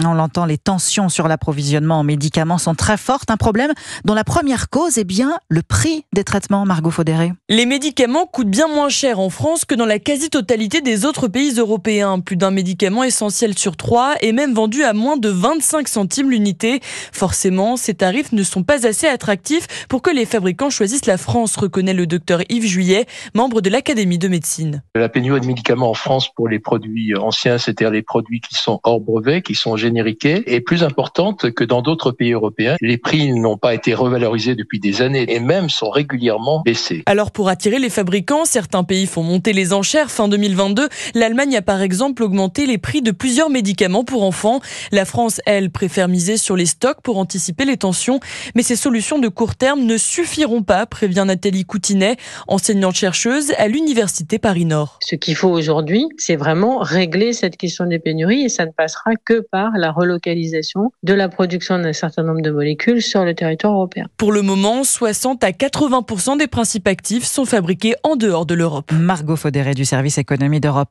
On l'entend, les tensions sur l'approvisionnement en médicaments sont très fortes. Un problème dont la première cause est bien le prix des traitements, Margot Faudéré. Les médicaments coûtent bien moins cher en France que dans la quasi-totalité des autres pays européens. Plus d'un médicament essentiel sur 3 est même vendu à moins de 25 centimes l'unité. Forcément, ces tarifs ne sont pas assez attractifs pour que les fabricants choisissent la France, reconnaît le docteur Yves Juillet, membre de l'Académie de médecine. La pénurie de médicaments en France pour les produits anciens, c'est-à-dire les produits qui sont hors brevet, qui sont génériqués, est plus importante que dans d'autres pays européens. Les prix n'ont pas été revalorisés depuis des années et même sont régulièrement baissés. Alors pour attirer les fabricants, certains pays font monter les enchères. Fin 2022, l'Allemagne a par exemple augmenté les prix de plusieurs médicaments pour enfants. La France, elle, préfère miser sur les stocks pour anticiper les tensions. Mais ces solutions de court terme ne suffiront pas, prévient Nathalie Coutinet, enseignante-chercheuse à l'Université Paris-Nord. Ce qu'il faut aujourd'hui, c'est vraiment régler cette question des pénuries et ça ne passera que par la relocalisation de la production d'un certain nombre de molécules sur le territoire européen. Pour le moment, 60 à 80% des principes actifs sont fabriqués en dehors de l'Europe. Margot Faudéré du service économie d'Europe.